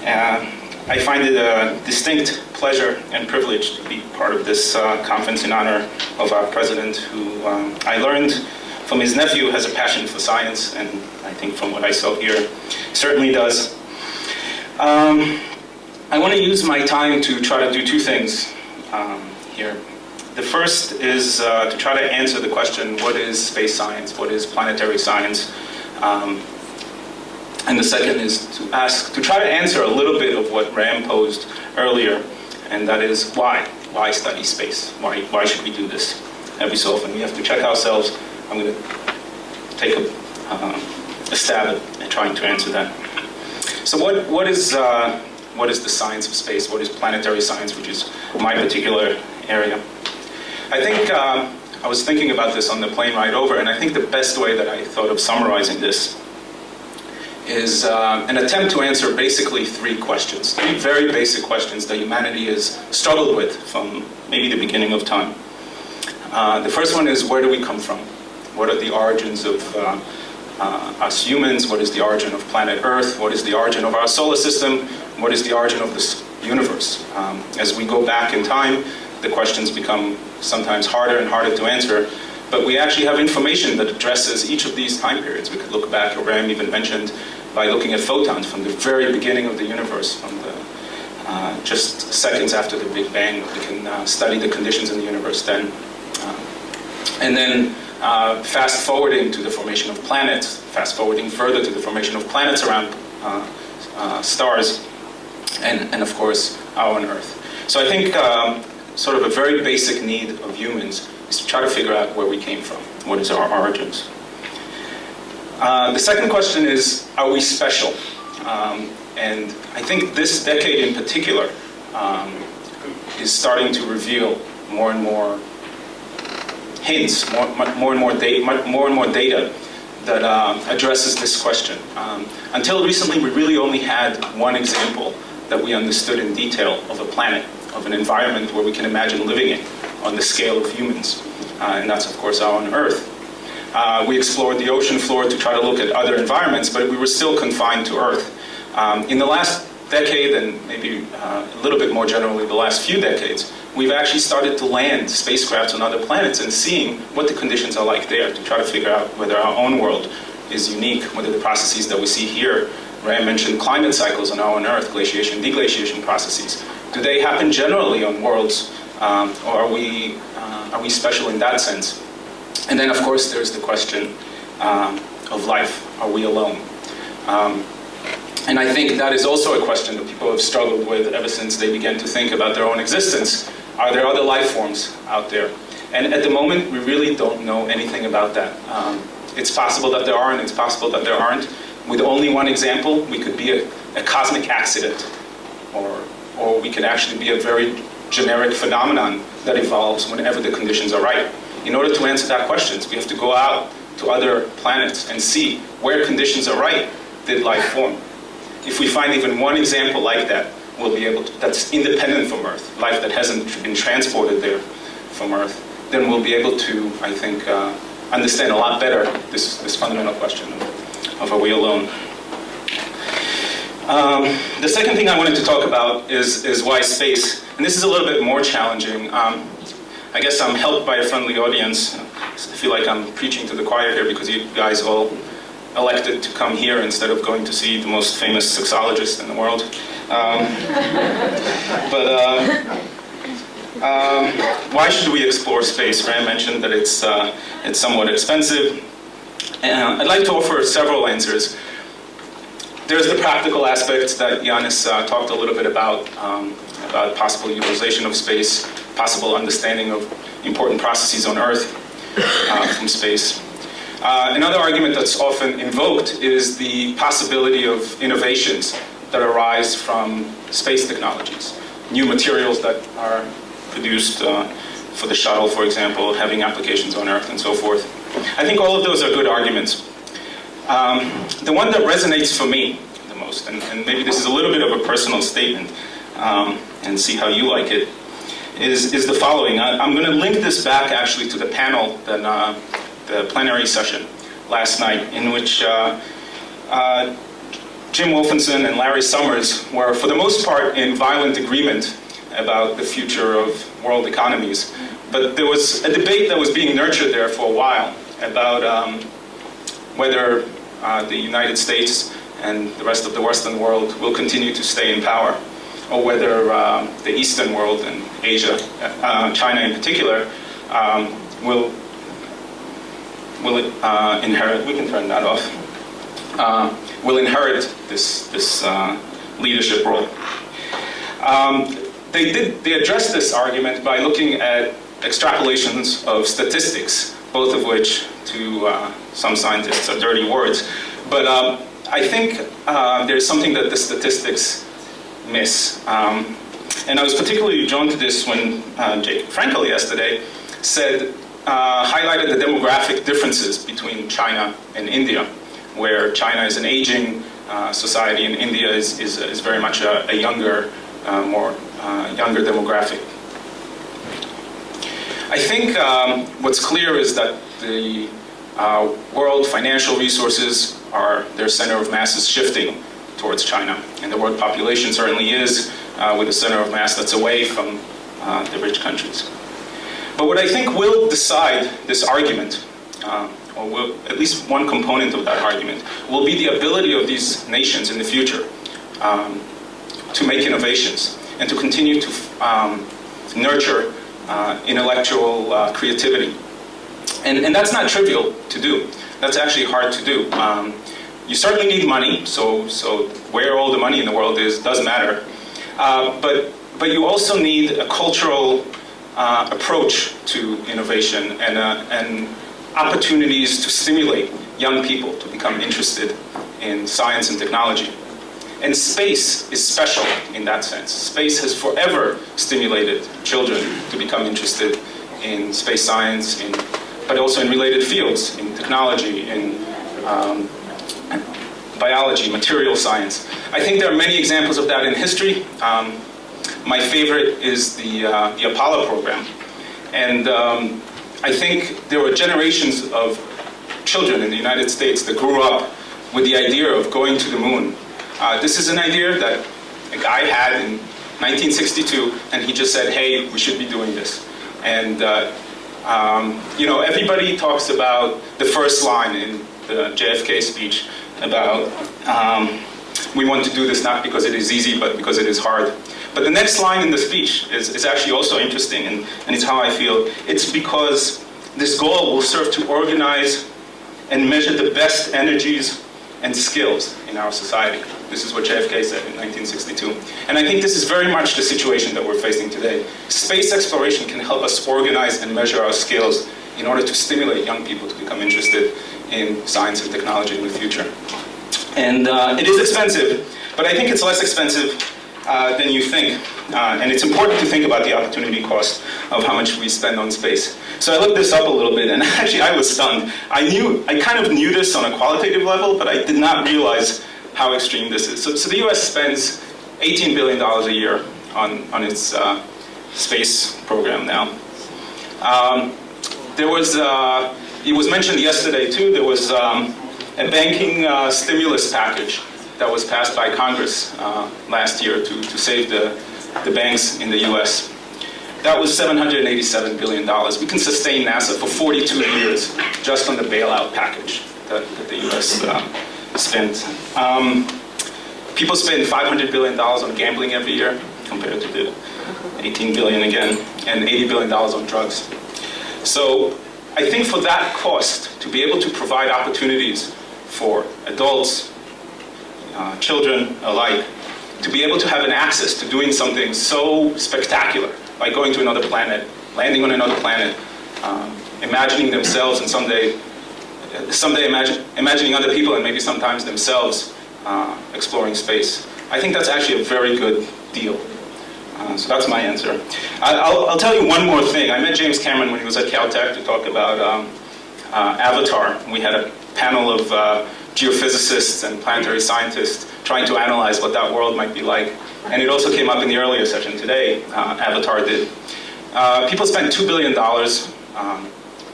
I find it a distinct pleasure and privilege to be part of this conference in honor of our president, who I learned from his nephew has a passion for science, and I think from what I saw here, certainly does. I want to use my time to try to do two things here. The first is to try to answer the question, what is space science? What is planetary science? And the second is to try to answer a little bit of what Ram posed earlier, and that is why? Why study space? Why should we do this every so often? We have to check ourselves. I'm going to take a stab at trying to answer that. So what is the science of space? What is planetary science, which is my particular area? I think I was thinking about this on the plane ride over, and I think the best way that I thought of summarizing this is an attempt to answer basically three questions, three very basic questions that humanity has struggled with from maybe the beginning of time. The first one is, where do we come from? What are the origins of us humans? What is the origin of planet Earth? What is the origin of our solar system? What is the origin of this universe? As we go back in time, the questions become sometimes harder and harder to answer, but we actually have information that addresses each of these time periods. We could look back, or Ram even mentioned, by looking at photons from the very beginning of the universe, from the just seconds after the Big Bang. We can study the conditions in the universe then. And then fast forwarding to the formation of planets, fast forwarding further to the formation of planets around stars, and of course our own Earth. So I think sort of a very basic need of humans is to try to figure out where we came from. What is our origins? The second question is, are we special? And I think this decade in particular is starting to reveal more and more hints, more and more data that addresses this question. Until recently, we really only had one example that we understood in detail of a planet, of an environment where we can imagine living in on the scale of humans, and that's of course our own Earth. We explored the ocean floor to try to look at other environments, but we were still confined to Earth. In the last decade, and maybe a little bit more generally the last few decades, we've actually started to land spacecrafts on other planets and seeing what the conditions are like there to try to figure out whether our own world is unique, whether the processes that we see here, Ram mentioned climate cycles on our own Earth, glaciation, deglaciation processes. Do they happen generally on worlds, or are we special in that sense? And then, of course, there's the question of life. Are we alone? And I think that is also a question that people have struggled with ever since they began to think about their own existence. Are there other life forms out there? And at the moment, we really don't know anything about that. It's possible that there are, and it's possible that there aren't. With only one example, we could be a cosmic accident, or we could actually be a very generic phenomenon that evolves whenever the conditions are right. In order to answer that question, we have to go out to other planets and see where conditions are right, did life form. If we find even one example like that, we'll be able to, that's independent from Earth, life that hasn't been transported there from Earth, then we'll be able to, I think, understand a lot better this fundamental question of are we alone? The second thing I wanted to talk about is why space, and this is a little bit more challenging. I guess I'm helped by a friendly audience. I feel like I'm preaching to the choir here because you guys all elected to come here instead of going to see the most famous sexologist in the world. Why should we explore space? Ram mentioned that it's somewhat expensive. I'd like to offer several answers. There's the practical aspects that Yanis talked a little bit about possible utilization of space, possible understanding of important processes on Earth from space. Another argument that's often invoked is the possibility of innovations that arise from space technologies, new materials that are produced for the shuttle, for example, having applications on Earth and so forth. I think all of those are good arguments. The one that resonates for me the most, and maybe this is a little bit of a personal statement, and see how you like it, is the following. I'm going to link this back actually to the panel, the plenary session last night, in which Jim Wolfenson and Larry Summers were, for the most part, in violent agreement about the future of world economies. But there was a debate that was being nurtured there for a while about whether the United States and the rest of the Western world will continue to stay in power, or whether the Eastern world and Asia, China in particular, will inherit. We can turn that off. Will inherit this leadership role. They addressed this argument by looking at extrapolations of statistics, both of which, to some scientists, are dirty words. But I think there's something that the statistics miss. And I was particularly drawn to this when Jake Frankel yesterday highlighted the demographic differences between China and India, where China is an aging society and India is very much a younger, younger demographic. I think what's clear is that the world financial resources their center of mass is shifting towards China, and the world population certainly is with a center of mass that's away from the rich countries. But what I think will decide this argument, or will, at least one component of that argument, will be the ability of these nations in the future to make innovations and to continue to nurture intellectual creativity. And that's not trivial to do. That's actually hard to do. You certainly need money, so where all the money in the world is does matter. But you also need a cultural approach to innovation and opportunities to stimulate young people to become interested in science and technology. And space is special in that sense. Space has forever stimulated children to become interested in space science, but also in related fields, in technology, in biology, material science. I think there are many examples of that in history. My favorite is the Apollo program. And I think there were generations of children in the United States that grew up with the idea of going to the moon. This is an idea that a guy had in 1962, and he just said, hey, we should be doing this. And everybody talks about the first line in the JFK speech about we want to do this not because it is easy, but because it is hard. But the next line in the speech is actually also interesting, and it's how I feel. It's because this goal will serve to organize and measure the best energies and skills in our society. This is what JFK said in 1962. And I think this is very much the situation that we're facing today. Space exploration can help us organize and measure our skills in order to stimulate young people to become interested in science and technology in the future. And it is expensive, but I think it's less expensive than you think. And it's important to think about the opportunity cost of how much we spend on space. So I looked this up a little bit, and actually I was stunned. I kind of knew this on a qualitative level, but I did not realize how extreme this is. So the US spends $18 billion a year on its space program now. It was mentioned yesterday too, there was a banking stimulus package that was passed by Congress last year to save the banks in the US. That was $787 billion. We can sustain NASA for 42 years just on the bailout package that the US spent. People spend $500 billion on gambling every year compared to the $18 billion again, and $80 billion on drugs. So I think for that cost, to be able to provide opportunities for adults, children alike, to be able to have an access to doing something so spectacular, like going to another planet, landing on another planet, imagining themselves and someday imagining other people and maybe sometimes themselves exploring space. I think that's actually a very good deal. So that's my answer. I'll tell you one more thing. I met James Cameron when he was at Caltech to talk about Avatar. We had a panel of geophysicists and planetary scientists trying to analyze what that world might be like. And it also came up in the earlier session today, Avatar did. People spend $2 billion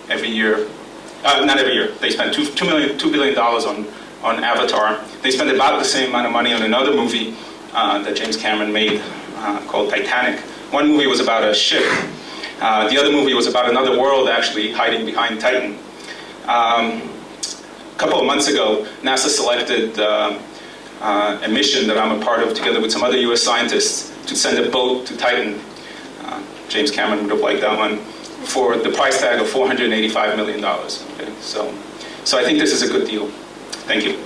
every year. Not every year. They spend $2 billion on Avatar. They spent about the same amount of money on another movie that James Cameron made called Titanic. One movie was about a ship. The other movie was about another world actually hiding behind Titan. A couple of months ago, NASA selected a mission that I'm a part of together with some other US scientists to send a boat to Titan. James Cameron would have liked that one, for the price tag of $485 million. Okay? So I think this is a good deal. Thank you.